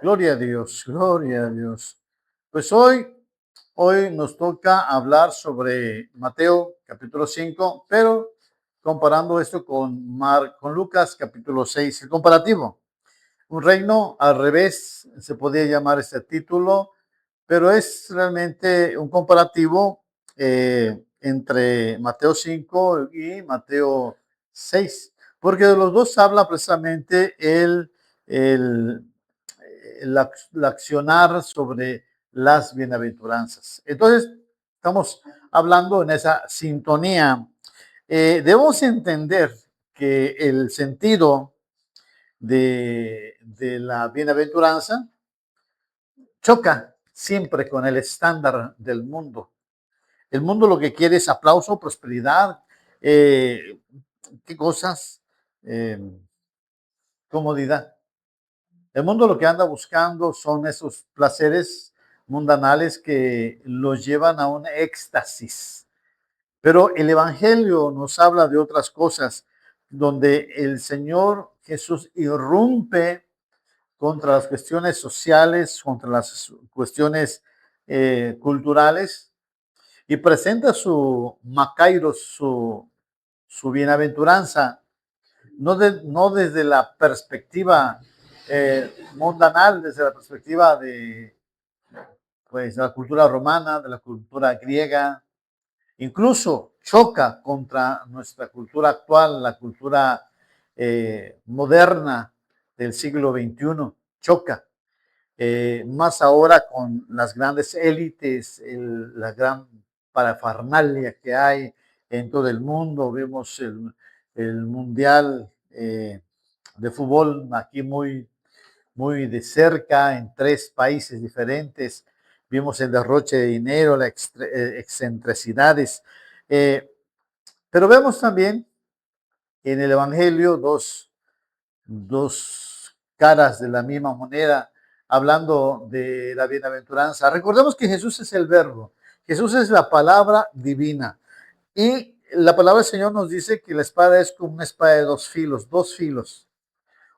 Gloria a Dios, gloria a Dios. Pues hoy nos toca hablar sobre Mateo capítulo 5, pero comparando esto con Lucas capítulo 6, el comparativo. Un reino al revés, se podría llamar este título, pero es realmente un comparativo entre Mateo 5 y Mateo 6, porque de los dos habla precisamente el, el accionar sobre las bienaventuranzas. Entonces, estamos hablando en esa sintonía. Debemos entender que el sentido de la bienaventuranza choca siempre con el estándar del mundo. El mundo lo que quiere es aplauso, prosperidad, eh, qué cosas, eh, comodidad. El mundo lo que anda buscando son esos placeres mundanales que los llevan a un éxtasis. Pero el Evangelio nos habla de otras cosas, donde el Señor Jesús irrumpe contra las cuestiones sociales, contra las cuestiones culturales y presenta su Macairos, su bienaventuranza, no desde la perspectiva mundanal, desde la perspectiva de pues, la cultura romana, de la cultura griega, incluso choca contra nuestra cultura actual, la cultura moderna del siglo XXI, choca. Más ahora con las grandes élites, la gran parafernalia que hay en todo el mundo. Vemos el mundial de fútbol aquí muy de cerca en 3 países diferentes. Vimos el derroche de dinero, las excentricidades. Eh, pero vemos también en el Evangelio dos caras de la misma moneda, hablando de la bienaventuranza. Recordemos que Jesús es el verbo, Jesús es la palabra divina. Y la palabra del Señor nos dice que la espada es como una espada de dos filos, dos filos.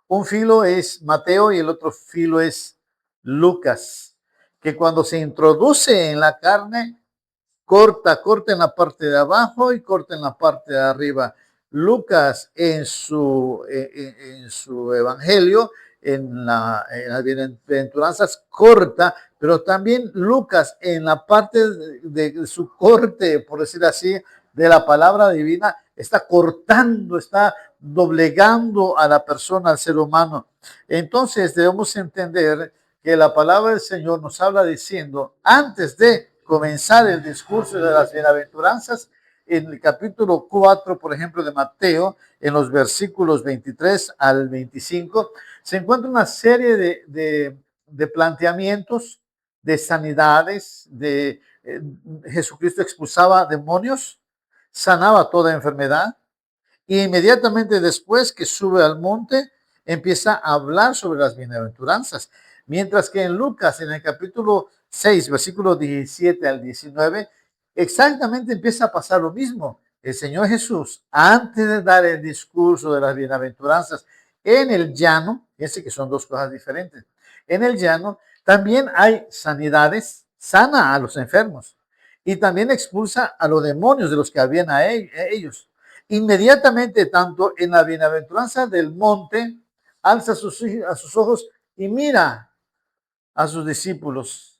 Un filo es Mateo y el otro filo es Lucas, que cuando se introduce en la carne, corta en la parte de abajo y corta en la parte de arriba. Lucas en su evangelio, en las bienaventuranzas, corta, pero también Lucas en la parte de su corte, por decir así, de la palabra divina, está cortando, está doblegando a la persona, al ser humano. Entonces debemos entender que la palabra del Señor nos habla diciendo, antes de comenzar el discurso de las bienaventuranzas, en el capítulo 4, por ejemplo, de Mateo, en los versículos 23 al 25, se encuentra una serie de planteamientos, de sanidades, Jesucristo expulsaba demonios, sanaba toda enfermedad, y inmediatamente después que sube al monte, empieza a hablar sobre las bienaventuranzas. Mientras que en Lucas, en el capítulo 6, versículo 17 al 19, exactamente empieza a pasar lo mismo. El Señor Jesús, antes de dar el discurso de las bienaventuranzas en el llano, fíjense que son dos cosas diferentes. En el llano también hay sanidades, sana a los enfermos y también expulsa a los demonios de los que habían a ellos. Inmediatamente, tanto en la bienaventuranza del monte, alza a sus ojos y mira a sus discípulos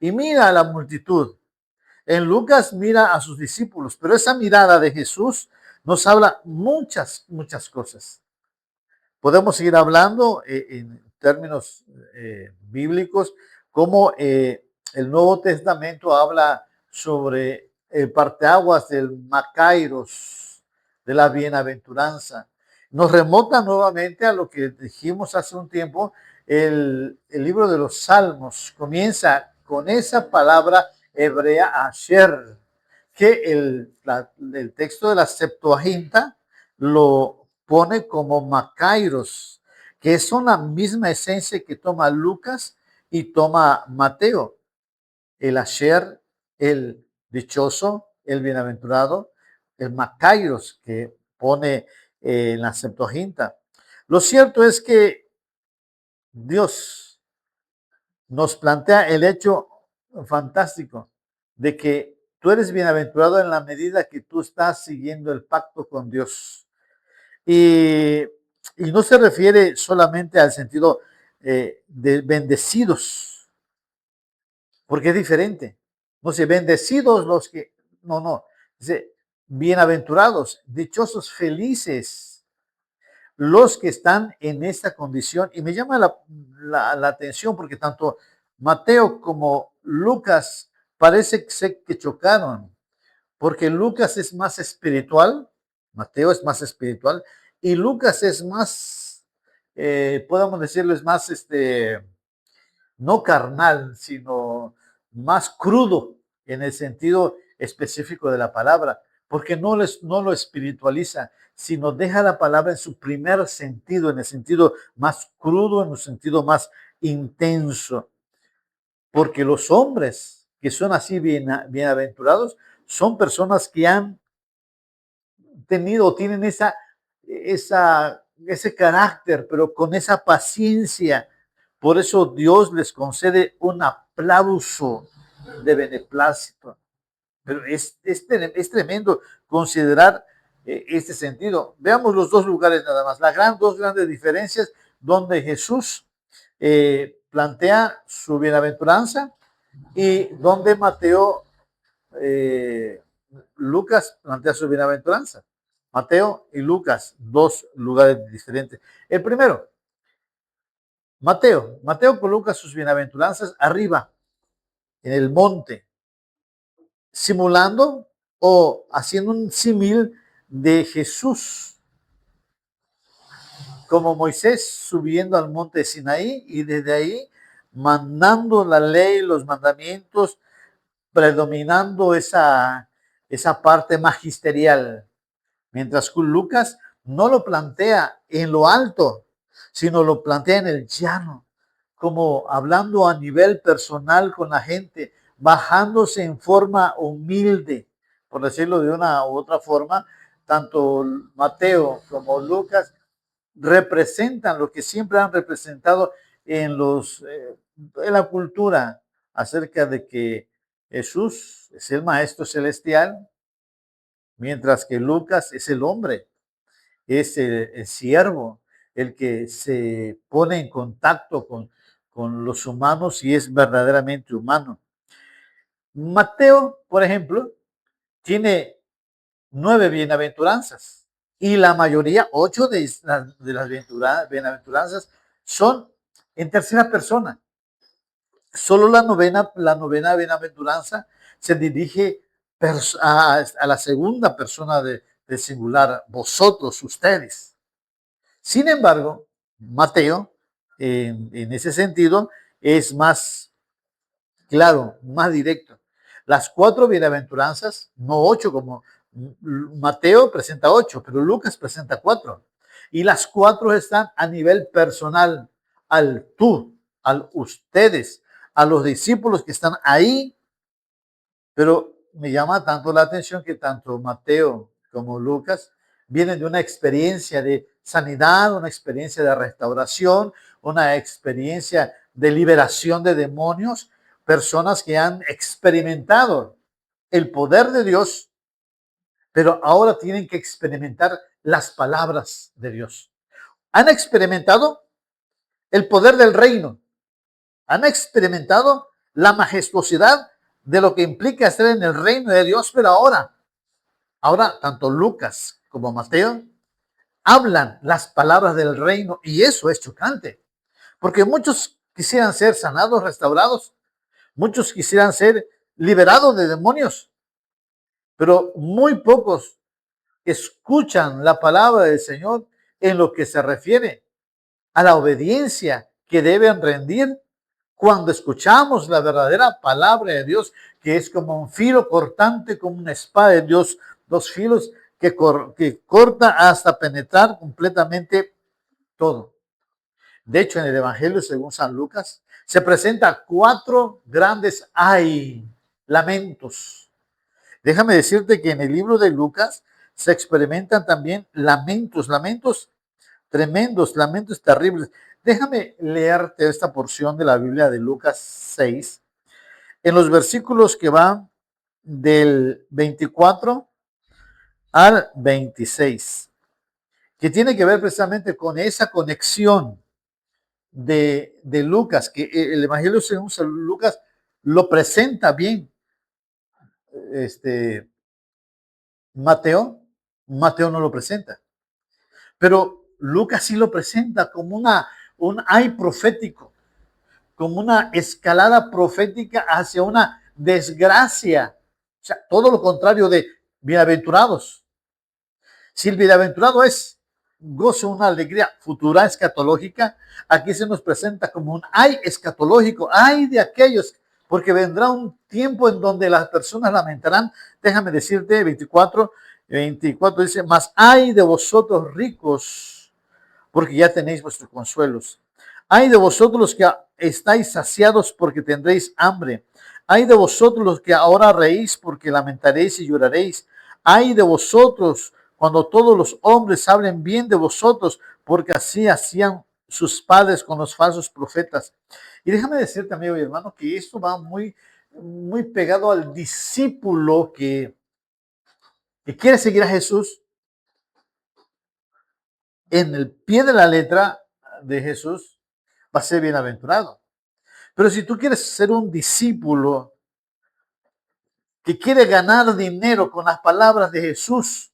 y mira a la multitud. En Lucas mira a sus discípulos, pero esa mirada de Jesús nos habla muchas cosas. Podemos seguir hablando en términos bíblicos, como el Nuevo Testamento habla sobre el parteaguas del Macairos, de la bienaventuranza. Nos remota nuevamente a lo que dijimos hace un tiempo, el libro de los Salmos comienza con esa palabra hebrea asher, que el texto de la Septuaginta lo pone como Macairos, que son la misma esencia que toma Lucas y toma Mateo. El Asher, el dichoso, el bienaventurado, el Macairos que pone en la Septuaginta. Lo cierto es que Dios nos plantea el hecho fantástico de que tú eres bienaventurado en la medida que tú estás siguiendo el pacto con Dios. Y, y no se refiere solamente al sentido de bendecidos, porque es diferente. No sé, bendecidos los que, no, dice, bienaventurados, dichosos, felices los que están en esta condición. Y me llama la atención porque tanto Mateo como Lucas parece que chocaron, porque Lucas es más espiritual, Mateo es más espiritual, y Lucas es más, podemos decirlo, es más, no carnal, sino más crudo en el sentido específico de la palabra, porque no lo espiritualiza, sino deja la palabra en su primer sentido, en el sentido más crudo, en el sentido más intenso. Porque los hombres que son así bienaventurados son personas que han tenido, tienen ese carácter, pero con esa paciencia. Por eso Dios les concede un aplauso de beneplácito. Pero es tremendo considerar este sentido. Veamos los dos lugares nada más. Dos grandes diferencias donde Jesús plantea su bienaventuranza y donde eh, Lucas plantea su bienaventuranza. Mateo y Lucas, dos lugares diferentes. El primero, Mateo coloca sus bienaventuranzas arriba, en el monte, simulando o haciendo un símil de Jesús, como Moisés subiendo al monte Sinaí y desde ahí mandando la ley, los mandamientos, predominando esa parte magisterial. Mientras que Lucas no lo plantea en lo alto, sino lo plantea en el llano, como hablando a nivel personal con la gente, bajándose en forma humilde, por decirlo de una u otra forma. Tanto Mateo como Lucas representan lo que siempre han representado en la cultura acerca de que Jesús es el Maestro Celestial, mientras que Lucas es el hombre, es el siervo, el que se pone en contacto con los humanos y es verdaderamente humano. Mateo, por ejemplo, tiene 9 bienaventuranzas y la mayoría, 8 de las bienaventuranzas son en tercera persona. Solo la novena bienaventuranza se dirige a la segunda persona del singular, vosotros, ustedes. Sin embargo, Mateo, en ese sentido, es más claro, más directo. Las 4 bienaventuranzas, no 8 como Mateo presenta 8, pero Lucas presenta 4. Y las 4 están a nivel personal, al tú, al ustedes, a los discípulos que están ahí. Pero me llama tanto la atención que tanto Mateo como Lucas vienen de una experiencia de sanidad, una experiencia de restauración, una experiencia de liberación de demonios, personas que han experimentado el poder de Dios, pero ahora tienen que experimentar las palabras de Dios. Han experimentado el poder del reino, han experimentado la majestuosidad de lo que implica estar en el reino de Dios, pero ahora tanto Lucas como Mateo hablan las palabras del reino y eso es chocante, porque muchos quisieran ser sanados, restaurados, muchos quisieran ser liberados de demonios, pero muy pocos escuchan la palabra del Señor en lo que se refiere a la obediencia que deben rendir cuando escuchamos la verdadera palabra de Dios, que es como un filo cortante, como una espada de Dios, dos filos que corta hasta penetrar completamente todo. De hecho, en el Evangelio según San Lucas se presenta 4 grandes lamentos. Déjame decirte que en el libro de Lucas se experimentan también lamentos tremendos, lamentos terribles. Déjame leerte esta porción de la Biblia de Lucas 6, en los versículos que van del 24 al 26, que tiene que ver precisamente con esa conexión de Lucas, que el Evangelio según San Lucas lo presenta bien. Este, Mateo no lo presenta, pero Lucas sí lo presenta como un ay profético, como una escalada profética hacia una desgracia. O sea, todo lo contrario de bienaventurados. Si el bienaventurado es gozo, una alegría futura escatológica, aquí se nos presenta como un ay escatológico, ay de aquellos, porque vendrá un tiempo en donde las personas lamentarán. Déjame decirte, 24 dice, mas ay de vosotros ricos, porque ya tenéis vuestros consuelos. Ay de vosotros los que estáis saciados, porque tendréis hambre. Ay de vosotros los que ahora reís, porque lamentaréis y lloraréis. Ay de vosotros cuando todos los hombres hablen bien de vosotros, porque así hacían sus padres con los falsos profetas. Y déjame decirte, amigo y hermano, que esto va muy pegado al discípulo que quiere seguir a Jesús en el pie de la letra de Jesús, va a ser bienaventurado. Pero si tú quieres ser un discípulo que quiere ganar dinero con las palabras de Jesús,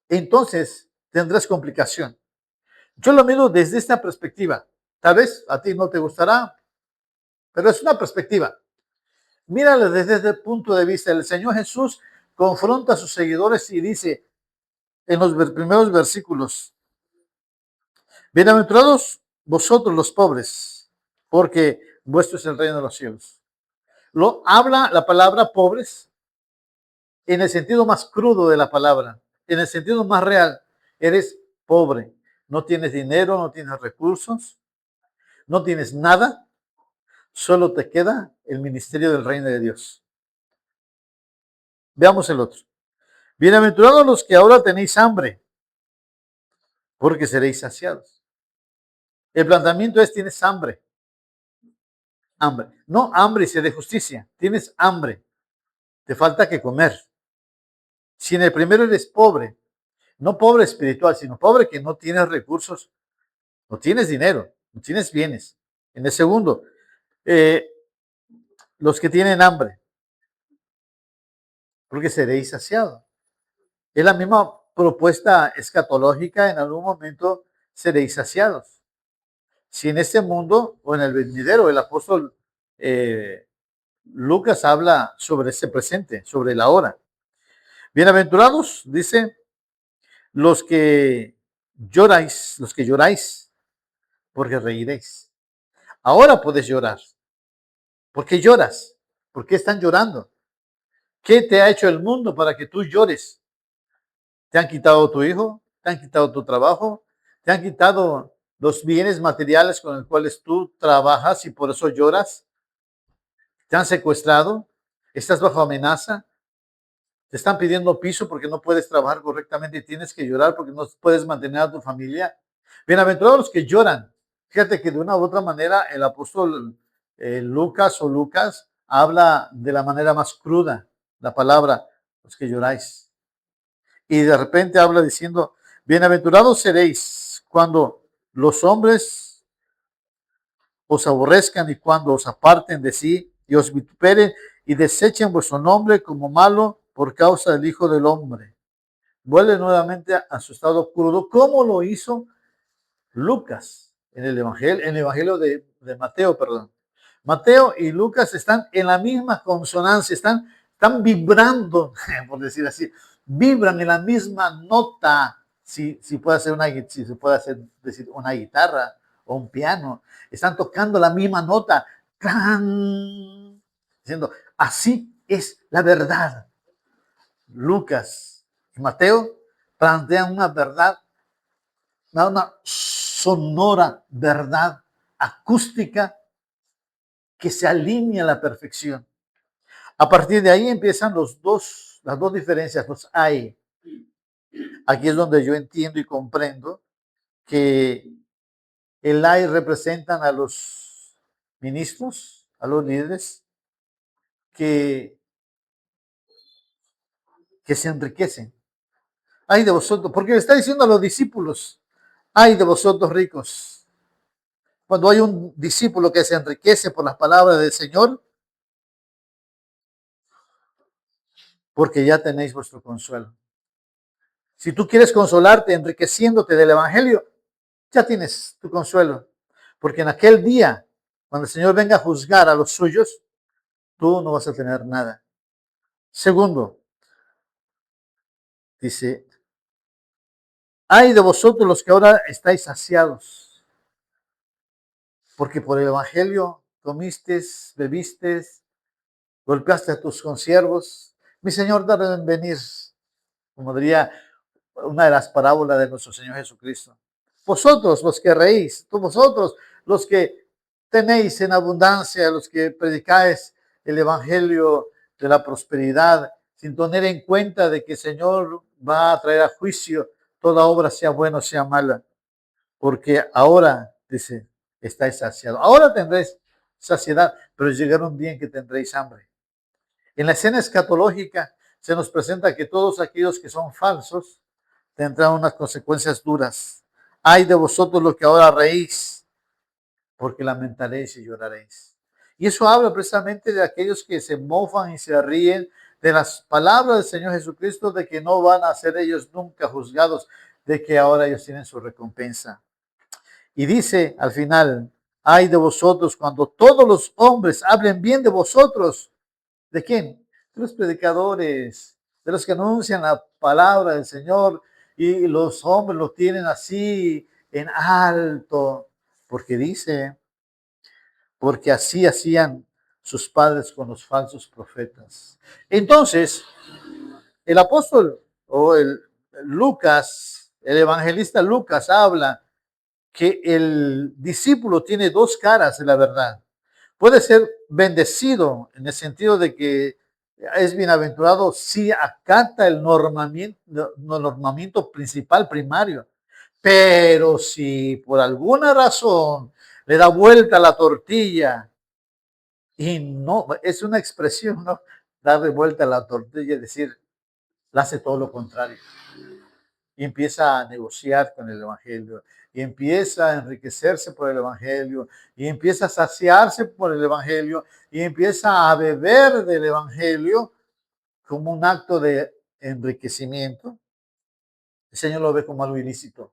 entonces tendrás complicación. Yo lo miro desde esta perspectiva. Tal vez a ti no te gustará, pero es una perspectiva. Míralo desde el punto de vista. El Señor Jesús confronta a sus seguidores y dice en los primeros versículos, bienaventurados vosotros los pobres, porque vuestro es el reino de los cielos. Lo habla la palabra pobres en el sentido más crudo de la palabra, en el sentido más real. Eres pobre, no tienes dinero, no tienes recursos, no tienes nada, solo te queda el ministerio del reino de Dios. Veamos el otro. Bienaventurados los que ahora tenéis hambre, porque seréis saciados. El planteamiento es: tienes hambre. Hambre. No hambre y sed de justicia. Tienes hambre. Te falta que comer. Si en el primero eres pobre, no pobre espiritual, sino pobre que no tienes recursos, no tienes dinero, no tienes bienes. En el segundo, eh, los que tienen hambre, porque seréis saciados. Es la misma propuesta escatológica: en algún momento seréis saciados. Si en este mundo o en el venidero, el apóstol Lucas habla sobre ese presente, sobre la hora. Bienaventurados, dice, los que lloráis, porque reiréis. Ahora puedes llorar. ¿Por qué lloras? ¿Por qué están llorando? ¿Qué te ha hecho el mundo para que tú llores? ¿Te han quitado tu hijo? ¿Te han quitado tu trabajo? ¿Te han quitado los bienes materiales con los cuales tú trabajas y por eso lloras? ¿Te han secuestrado? ¿Estás bajo amenaza? ¿Te están pidiendo piso porque no puedes trabajar correctamente y tienes que llorar porque no puedes mantener a tu familia? Bienaventurados los que lloran. Fíjate que de una u otra manera el apóstol Lucas habla de la manera más cruda la palabra, los que lloráis. Y de repente habla diciendo, bienaventurados seréis cuando los hombres os aborrezcan y cuando os aparten de sí y os vituperen y desechen vuestro nombre como malo por causa del Hijo del Hombre. Vuelve nuevamente a su estado crudo, como lo hizo Lucas en el Evangelio de Mateo, perdón. Mateo y Lucas están en la misma consonancia, están vibrando, por decir así, vibran en la misma nota. Si puede ser si se puede hacer, decir una guitarra o un piano, están tocando la misma nota, ¡clan! Diciendo, así es la verdad. Lucas y Mateo plantean una verdad, una sonora verdad acústica que se alinea a la perfección. A partir de ahí empiezan las dos diferencias, los hay. Aquí es donde yo entiendo y comprendo que el ay representan a los ministros, a los líderes que, que se enriquecen. Ay de vosotros, porque le está diciendo a los discípulos, ay de vosotros ricos. Cuando hay un discípulo que se enriquece por las palabras del Señor, porque ya tenéis vuestro consuelo. Si tú quieres consolarte enriqueciéndote del Evangelio, ya tienes tu consuelo. Porque en aquel día, cuando el Señor venga a juzgar a los suyos, tú no vas a tener nada. Segundo, dice, ay de vosotros los que ahora estáis saciados, porque por el Evangelio comiste, bebiste, golpeaste a tus consiervos. Mi Señor, dame en venir, como diría una de las parábolas de nuestro Señor Jesucristo. Vosotros los que reís, vosotros los que tenéis en abundancia, los que predicáis el Evangelio de la prosperidad, sin tener en cuenta de que el Señor va a traer a juicio toda obra, sea buena o sea mala, porque ahora, dice, estáis saciados. Ahora tendréis saciedad, pero llegará un día en que tendréis hambre. En la escena escatológica se nos presenta que todos aquellos que son falsos tendrán unas consecuencias duras. Ay de vosotros los que ahora reís, porque lamentaréis y lloraréis. Y eso habla precisamente de aquellos que se mofan y se ríen de las palabras del Señor Jesucristo, de que no van a ser ellos nunca juzgados, de que ahora ellos tienen su recompensa. Y dice al final, ay de vosotros cuando todos los hombres hablen bien de vosotros. ¿De quién? De los predicadores, de los que anuncian la palabra del Señor, y los hombres lo tienen así en alto, porque dice, porque así hacían sus padres con los falsos profetas. Entonces, el apóstol o el Lucas, el evangelista Lucas habla que el discípulo tiene dos caras de la verdad. Puede ser bendecido en el sentido de que es bienaventurado si acata el normamiento principal, primario. Pero si por alguna razón le da vuelta a la tortilla y no, es una expresión, ¿no? Darle vuelta a la tortilla, es decir, le hace todo lo contrario y empieza a negociar con el Evangelio, y empieza a enriquecerse por el Evangelio, y empieza a saciarse por el Evangelio, y empieza a beber del Evangelio como un acto de enriquecimiento. El Señor lo ve como algo ilícito,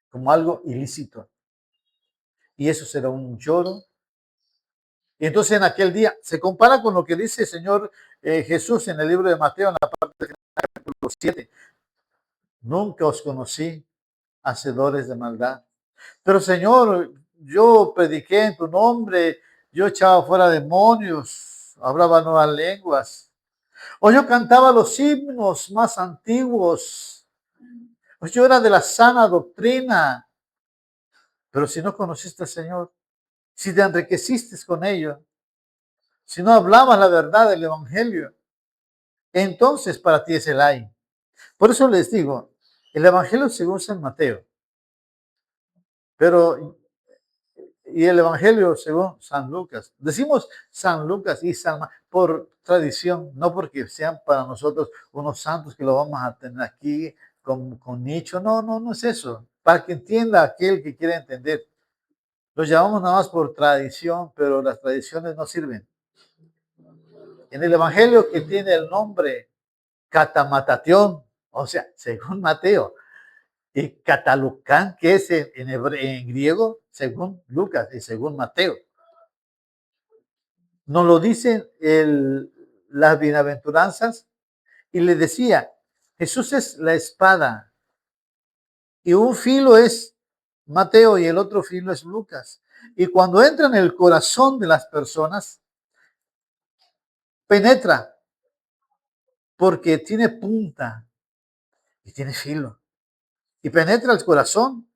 como algo ilícito. Y eso será un lloro. Y entonces en aquel día se compara con lo que dice el Señor Jesús en el libro de Mateo, en la parte de 7. Nunca os conocí, hacedores de maldad. Pero Señor, yo prediqué en tu nombre, yo echaba fuera demonios, hablaba nuevas lenguas, o yo cantaba los himnos más antiguos, o yo era de la sana doctrina. Pero si no conociste al Señor, si te enriqueciste con ello, si no hablabas la verdad del Evangelio, entonces para ti es el ay. Por eso les digo, el Evangelio según San Mateo, pero y el Evangelio según San Lucas. Decimos San Lucas y San por tradición, no porque sean para nosotros unos santos que lo vamos a tener aquí con nicho. No, no, no es eso. Para que entienda aquel que quiera entender. Los llamamos nada más por tradición, pero las tradiciones no sirven. En el Evangelio que tiene el nombre Catamatatión, o sea, según Mateo, y Catalucán, que es en griego, según Lucas y según Mateo. Nos lo dicen las bienaventuranzas y le decía, Jesús es la espada y un filo es Mateo y el otro filo es Lucas. Y cuando entra en el corazón de las personas, penetra porque tiene punta y tiene filo. Y penetra el corazón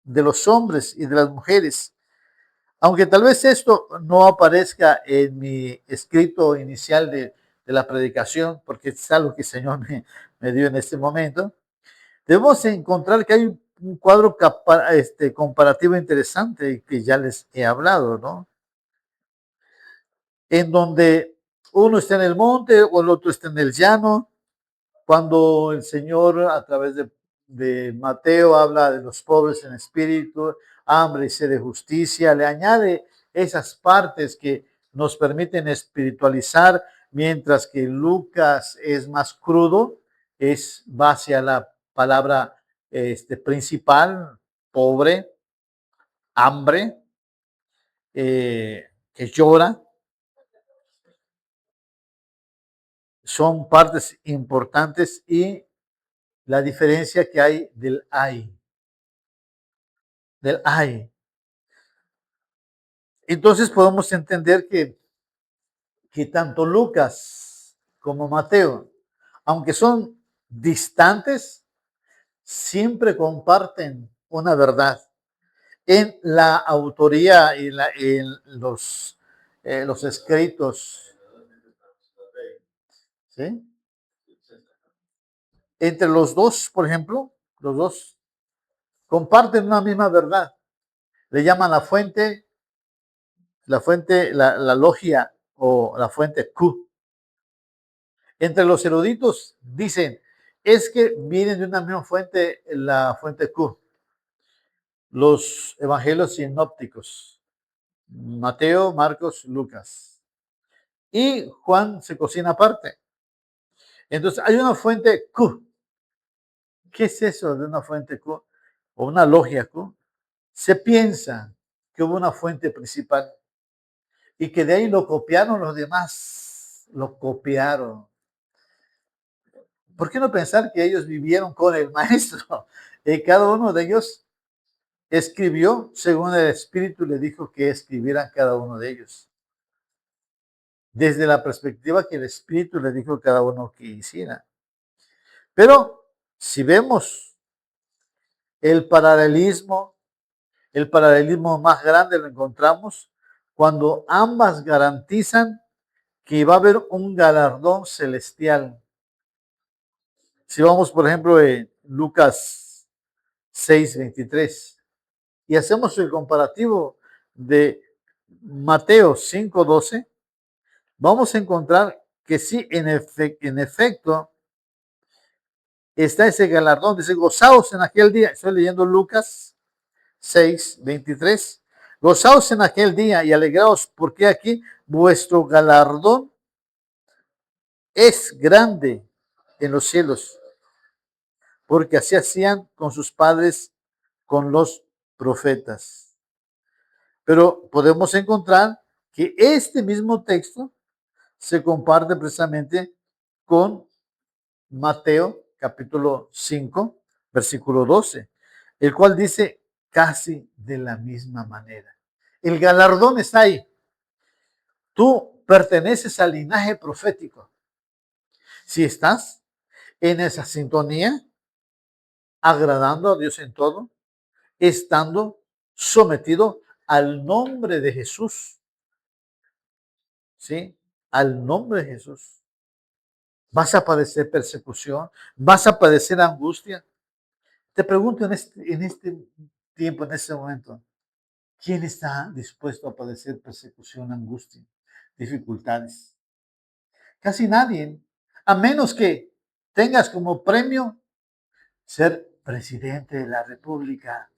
de los hombres y de las mujeres. Aunque tal vez esto no aparezca en mi escrito inicial de la predicación, porque es algo que el Señor me dio en este momento, debemos encontrar que hay un cuadro comparativo interesante que ya les he hablado, ¿no? En donde uno está en el monte o el otro está en el llano, cuando el Señor a través de Mateo habla de los pobres en espíritu, hambre y sed de justicia, le añade esas partes que nos permiten espiritualizar, mientras que Lucas es más crudo, va hacia la palabra principal, pobre, hambre, que llora, son partes importantes y la diferencia que hay del ay. Entonces podemos entender que tanto Lucas como Mateo, aunque son distantes, siempre comparten una verdad en la autoría y en los escritos. ¿Sí? Entre los dos, por ejemplo, los dos comparten una misma verdad. Le llaman la logia o la fuente Q. Entre los eruditos dicen, es que vienen de una misma fuente, la fuente Q, los evangelios sinópticos, Mateo, Marcos, Lucas. Y Juan se cocina aparte. Entonces hay una fuente Q. ¿Qué es eso de una fuente Q? O una logia Q. Se piensa que hubo una fuente principal y que de ahí lo copiaron los demás. Lo copiaron. ¿Por qué no pensar que ellos vivieron con el maestro? Y cada uno de ellos escribió según el Espíritu le dijo que escribieran cada uno de ellos. Desde la perspectiva que el Espíritu le dijo a cada uno que hiciera. Pero si vemos el paralelismo más grande lo encontramos cuando ambas garantizan que va a haber un galardón celestial. Si vamos, por ejemplo, en Lucas 6:23 y hacemos el comparativo de Mateo 5:12, vamos a encontrar que sí, en efecto, está ese galardón. Dice, gozaos en aquel día. Estoy leyendo Lucas 6:23. Gozaos en aquel día y alegraos, porque aquí vuestro galardón es grande en los cielos, porque así hacían con sus padres, con los profetas. Pero podemos encontrar que este mismo texto se comparte precisamente con Mateo capítulo 5, versículo 12, el cual dice casi de la misma manera. El galardón está ahí. Tú perteneces al linaje profético. Si estás en esa sintonía, agradando a Dios en todo, estando sometido al nombre de Jesús, ¿sí? Al nombre de Jesús. Vas a padecer persecución, vas a padecer angustia. Te pregunto en este tiempo, en este momento, ¿quién está dispuesto a padecer persecución, angustia, dificultades? Casi nadie, a menos que tengas como premio ser presidente de la República.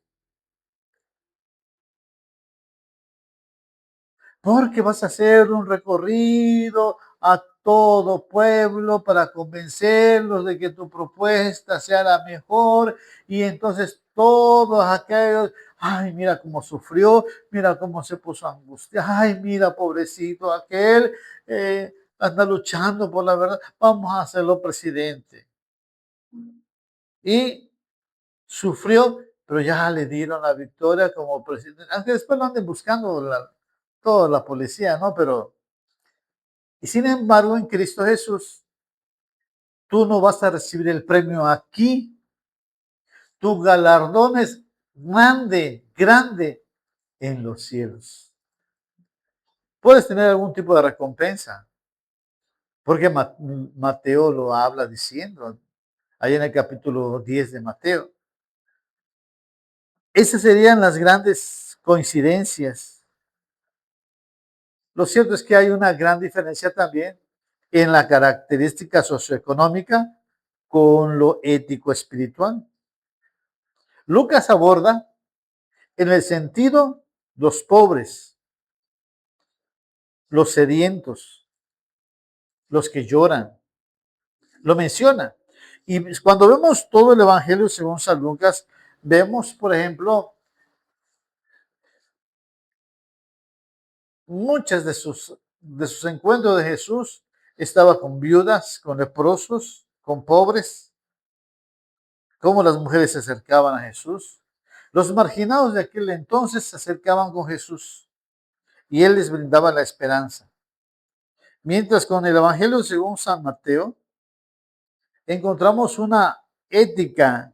Porque vas a hacer un recorrido a todo pueblo para convencerlos de que tu propuesta sea la mejor y entonces todos aquellos, ay, mira cómo sufrió, mira cómo se puso angustia, ay, mira, pobrecito aquel, anda luchando por la verdad, vamos a hacerlo presidente. Y sufrió, pero ya le dieron la victoria como presidente, aunque después lo anden buscando toda la policía, ¿no? Pero, y sin embargo, en Cristo Jesús, tú no vas a recibir el premio aquí, tu galardón es grande, grande en los cielos. Puedes tener algún tipo de recompensa, porque Mateo lo habla diciendo. ahí en el capítulo 10 de Mateo. Esas serían las grandes coincidencias. Lo cierto es que hay una gran diferencia también en la característica socioeconómica con lo ético espiritual. Lucas aborda en el sentido los pobres, los sedientos, los que lloran. Lo menciona. Y cuando vemos todo el Evangelio según San Lucas, vemos, por ejemplo, muchas de sus encuentros de Jesús. Estaba con viudas, con leprosos, con pobres, cómo las mujeres se acercaban a Jesús. Los marginados de aquel entonces se acercaban con Jesús y él les brindaba la esperanza. Mientras con el Evangelio según San Mateo encontramos una ética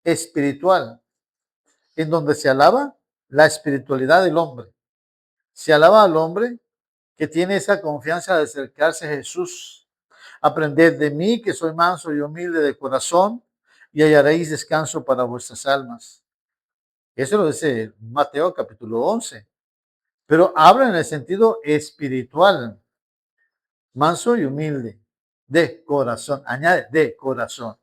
espiritual en donde se alaba la espiritualidad del hombre. Se alaba al hombre que tiene esa confianza de acercarse a Jesús. Aprended de mí, que soy manso y humilde de corazón, y hallaréis descanso para vuestras almas. Eso lo dice Mateo capítulo 11. Pero habla en el sentido espiritual, manso y humilde, de corazón. Añade de corazón.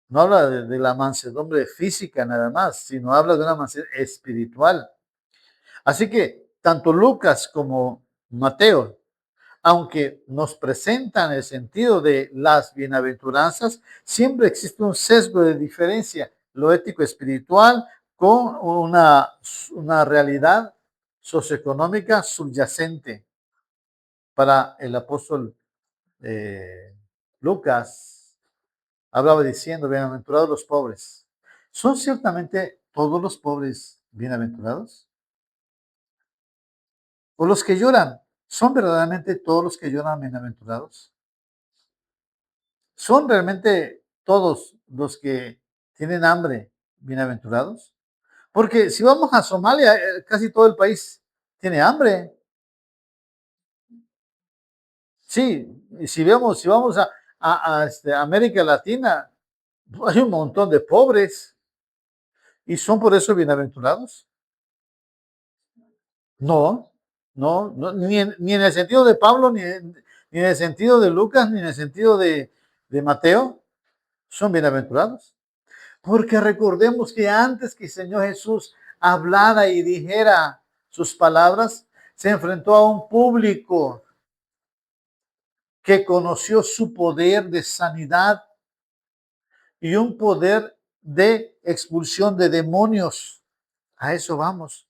No habla de la mansedumbre física nada más, sino habla de una mansedumbre espiritual. Así que tanto Lucas como Mateo, aunque nos presentan el sentido de las bienaventuranzas, siempre existe un sesgo de diferencia, lo ético espiritual con una realidad socioeconómica subyacente. Para el apóstol Lucas, hablaba diciendo, bienaventurados los pobres. ¿Son ciertamente todos los pobres bienaventurados? ¿O los que lloran? ¿Son verdaderamente todos los que lloran bienaventurados? ¿Son realmente todos los que tienen hambre bienaventurados? Porque si vamos a Somalia, casi todo el país tiene hambre. Sí, y si vamos a América Latina, hay un montón de pobres. ¿Y son por eso bienaventurados? No, no, ni en el sentido de Pablo, ni en el sentido de Lucas, ni en el sentido de Mateo, son bienaventurados. Porque recordemos que antes que el Señor Jesús hablara y dijera sus palabras, se enfrentó a un público que conoció su poder de sanidad y un poder de expulsión de demonios. A eso vamos.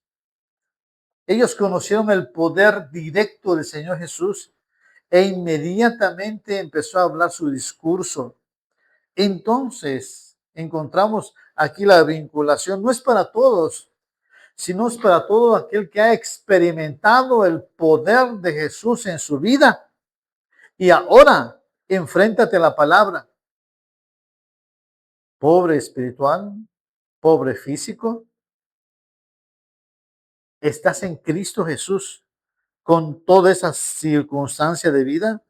Ellos conocieron el poder directo del Señor Jesús e inmediatamente empezó a hablar su discurso. Entonces, encontramos aquí la vinculación. No es para todos, sino es para todo aquel que ha experimentado el poder de Jesús en su vida. Y ahora, enfréntate a la palabra. Pobre espiritual, pobre físico, estás en Cristo Jesús con toda esa circunstancia de vida.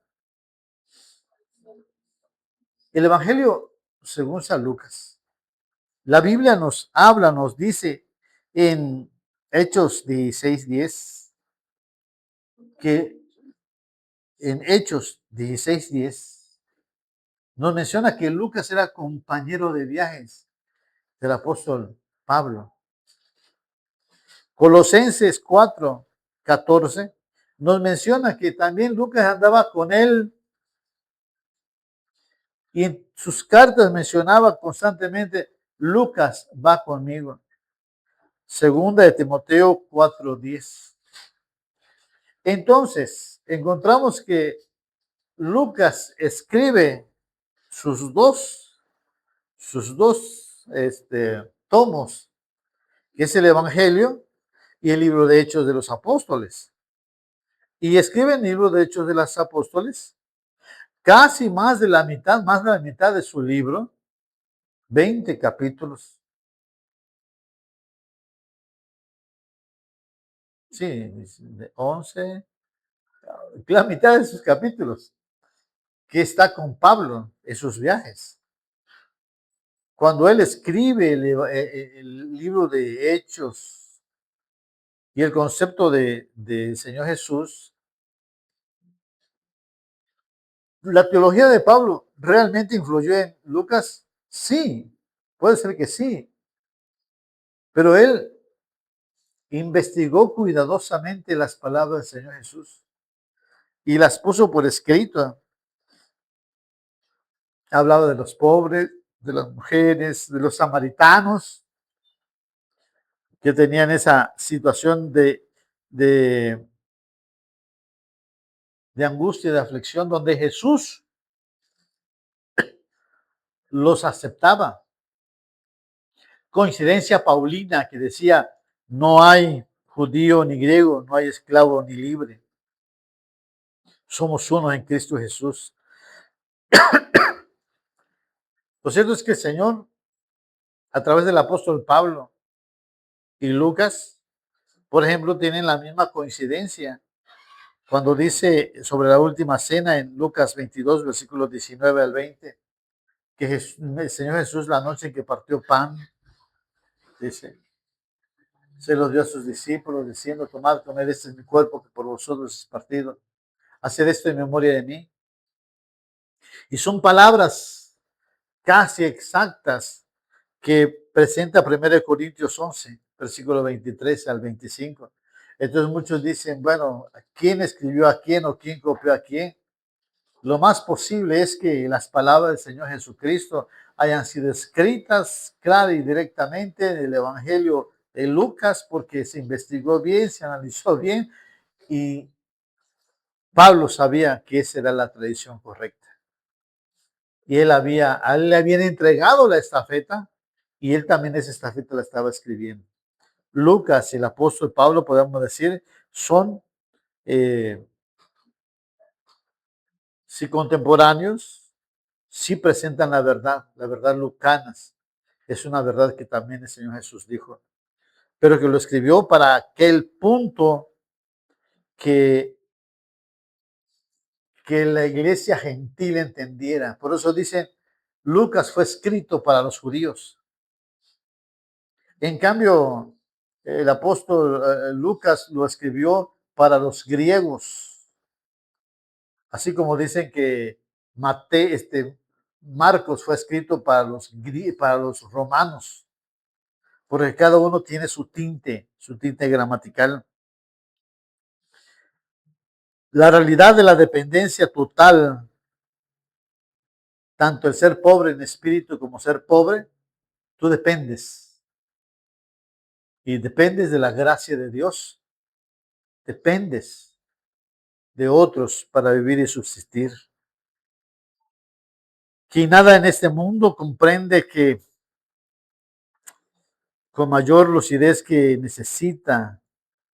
El Evangelio según San Lucas. La Biblia nos habla, nos dice en Hechos 16:10 que en Hechos 16:10 nos menciona que Lucas era compañero de viajes del apóstol Pablo. Colosenses 4:14 nos menciona que también Lucas andaba con él y en sus cartas mencionaba constantemente, Lucas va conmigo. Segunda de Timoteo 4:10. Entonces, encontramos que Lucas escribe sus dos tomos, que es el Evangelio y el libro de Hechos de los Apóstoles. Y escribe el libro de Hechos de los Apóstoles casi más de la mitad de su libro, 20 capítulos. Sí, de 11, la mitad de sus capítulos. que está con Pablo en sus viajes. Cuando él escribe el libro de Hechos y el concepto de Señor Jesús, ¿la teología de Pablo realmente influyó en Lucas? Sí, puede ser que sí, pero él investigó cuidadosamente las palabras del Señor Jesús y las puso por escrito. Hablaba de los pobres, de las mujeres, de los samaritanos que tenían esa situación de, de angustia, de aflicción, donde Jesús los aceptaba. Coincidencia paulina que decía, no hay judío ni griego, no hay esclavo ni libre. Somos uno en Cristo Jesús. Lo cierto es que el Señor, a través del apóstol Pablo y Lucas, por ejemplo, tienen la misma coincidencia. Cuando dice sobre la última cena en Lucas 22, versículos 19 al 20, que el Señor Jesús la noche en que partió pan, dice, se los dio a sus discípulos diciendo, tomad, comed, este es mi cuerpo que por vosotros es partido. Haced esto en memoria de mí. Y son palabras casi exactas que presenta 1 Corintios 11, versículo 23 al 25. Entonces muchos dicen, bueno, ¿quién escribió a quién o quién copió a quién? Lo más posible es que las palabras del Señor Jesucristo hayan sido escritas clara y directamente en el Evangelio de Lucas porque se investigó bien, se analizó bien y Pablo sabía que esa era la tradición correcta. Y a él le habían entregado la estafeta y él también esa estafeta la estaba escribiendo. Lucas y el apóstol Pablo, podemos decir, son sí contemporáneos, sí presentan la verdad lucanas. Es una verdad que también el Señor Jesús dijo, pero que lo escribió para aquel punto que, que la iglesia gentil entendiera. Por eso dicen, Lucas fue escrito para los judíos. En cambio, el apóstol Lucas lo escribió para los griegos, así como dicen que Marcos fue escrito para los romanos, porque cada uno tiene su tinte gramatical. La realidad de la dependencia total, tanto el ser pobre en espíritu como ser pobre, tú dependes y dependes de la gracia de Dios, dependes de otros para vivir y subsistir. Quien nada en este mundo comprende que con mayor lucidez que necesita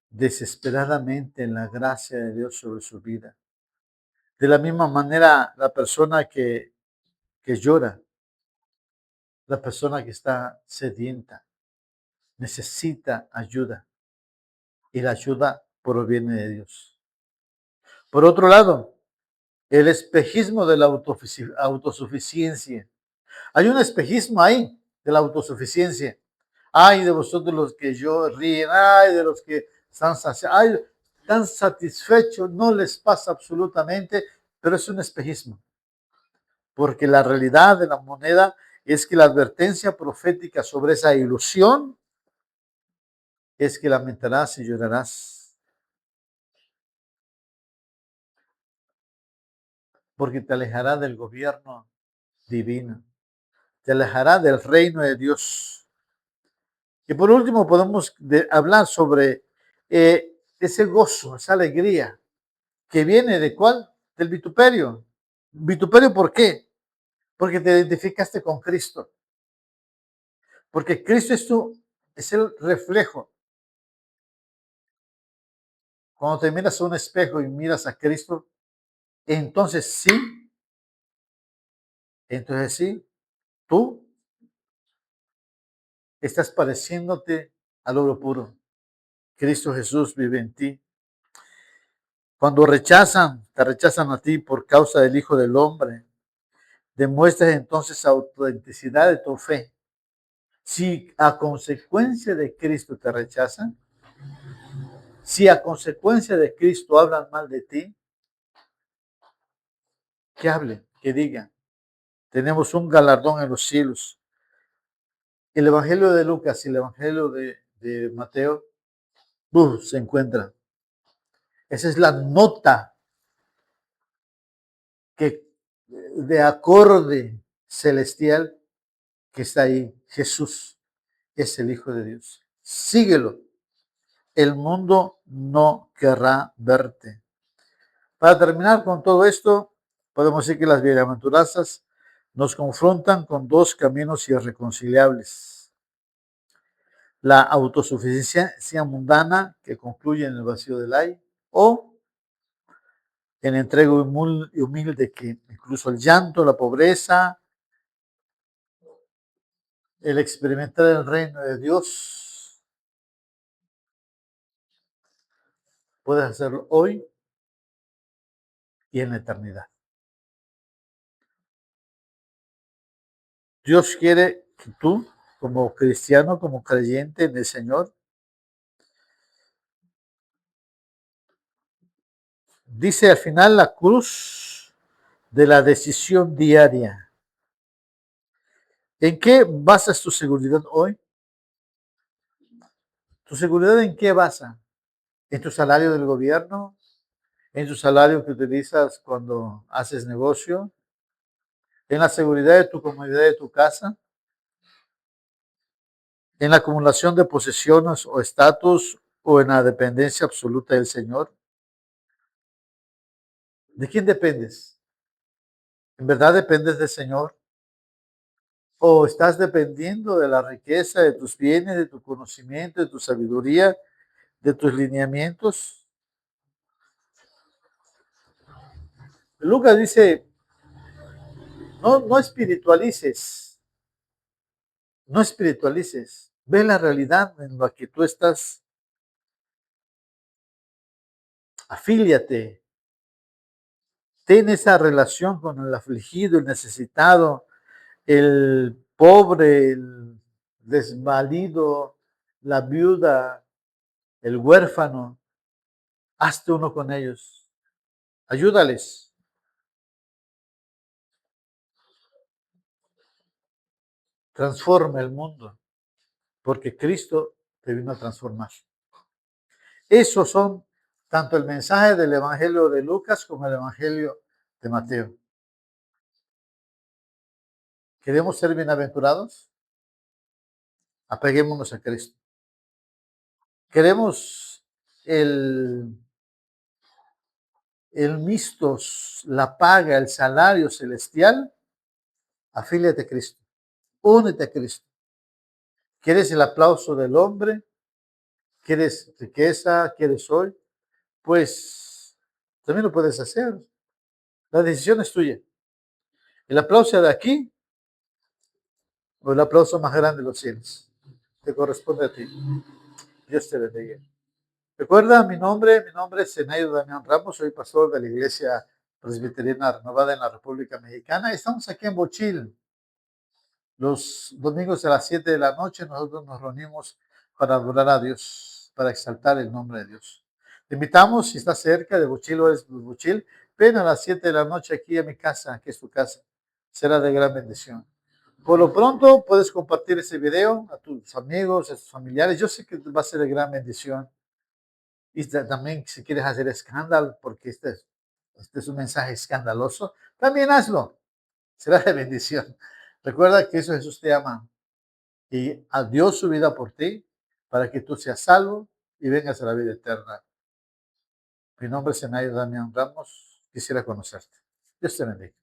desesperadamente la gracia de Dios sobre su vida. De la misma manera, la persona que llora, la persona que está sedienta, necesita ayuda y la ayuda proviene de Dios. Por otro lado, el espejismo de la autosuficiencia. Hay un espejismo ahí de la autosuficiencia. Ay de vosotros los que yo ríen, ay de los que están satisfechos, no les pasa absolutamente, pero es un espejismo. Porque la realidad de la moneda es que la advertencia profética sobre esa ilusión es que lamentarás y llorarás, porque te alejará del gobierno divino, te alejará del reino de Dios. Y por último podemos hablar sobre ese gozo, esa alegría que viene de cuál? Del vituperio. ¿Vituperio por qué? Porque te identificaste con Cristo. Porque Cristo es el reflejo. Cuando te miras a un espejo y miras a Cristo, entonces sí, tú estás pareciéndote al oro puro. Cristo Jesús vive en ti. Cuando te rechazan a ti por causa del Hijo del Hombre, demuestras entonces autenticidad de tu fe. Si a consecuencia de Cristo te rechazan, si a consecuencia de Cristo hablan mal de ti, que hablen, que digan. Tenemos un galardón en los cielos. El Evangelio de Lucas y el Evangelio de Mateo se encuentran. Esa es la nota que de acorde celestial que está ahí. Jesús es el Hijo de Dios. Síguelo. El mundo no querrá verte. Para terminar con todo esto, podemos decir que las bienaventuranzas nos confrontan con dos caminos irreconciliables. La autosuficiencia mundana que concluye en el vacío del ay, o el entrego humilde que incluso el llanto, la pobreza, el experimentar el reino de Dios, puedes hacerlo hoy y en la eternidad. Dios quiere que tú, como cristiano, como creyente en el Señor, dice al final la cruz de la decisión diaria. ¿En qué basas tu seguridad hoy? ¿Tu seguridad en qué basa? ¿En tu salario del gobierno? ¿En tu salario que utilizas cuando haces negocio? ¿En la seguridad de tu comodidad de tu casa? ¿En la acumulación de posesiones o estatus o en la dependencia absoluta del Señor? ¿De quién dependes? ¿En verdad dependes del Señor? ¿O estás dependiendo de la riqueza de tus bienes, de tu conocimiento, de tu sabiduría, de tus lineamientos? Lucas dice, no espiritualices, no espiritualices. Ve la realidad en la que tú estás, afíliate, ten esa relación con el afligido, el necesitado, el pobre, el desvalido, la viuda, el huérfano. Hazte uno con ellos. Ayúdales. Transforma el mundo, porque Cristo te vino a transformar. Esos son tanto el mensaje del Evangelio de Lucas como el Evangelio de Mateo. ¿Queremos ser bienaventurados? Apeguémonos a Cristo. ¿Queremos el mistos, la paga, el salario celestial? Afíliate a Cristo. Únete a Cristo. ¿Quieres el aplauso del hombre? ¿Quieres riqueza? ¿Quieres hoy? Pues también lo puedes hacer. La decisión es tuya. El aplauso de aquí o el aplauso más grande de los cielos. Te corresponde a ti. Dios te bendiga. Recuerda mi nombre es Zenaida Damián Ramos, soy pastor de la Iglesia Presbiteriana Renovada en la República Mexicana. Estamos aquí en Bochil. Los domingos a las 7 de la noche nosotros nos reunimos para adorar a Dios, para exaltar el nombre de Dios. Te invitamos, si estás cerca de Bochil o eres de Bochil, ven a las 7 de la noche aquí a mi casa, que es tu casa. Será de gran bendición. Por lo pronto, puedes compartir ese video a tus amigos, a tus familiares. Yo sé que va a ser de gran bendición. Y también, si quieres hacer escándalo, porque este es un mensaje escandaloso, también hazlo. Será de bendición. Recuerda que eso Jesús te ama y dio su vida por ti para que tú seas salvo y vengas a la vida eterna. Mi nombre es Zenaida Damián Ramos. Quisiera conocerte. Dios te bendiga.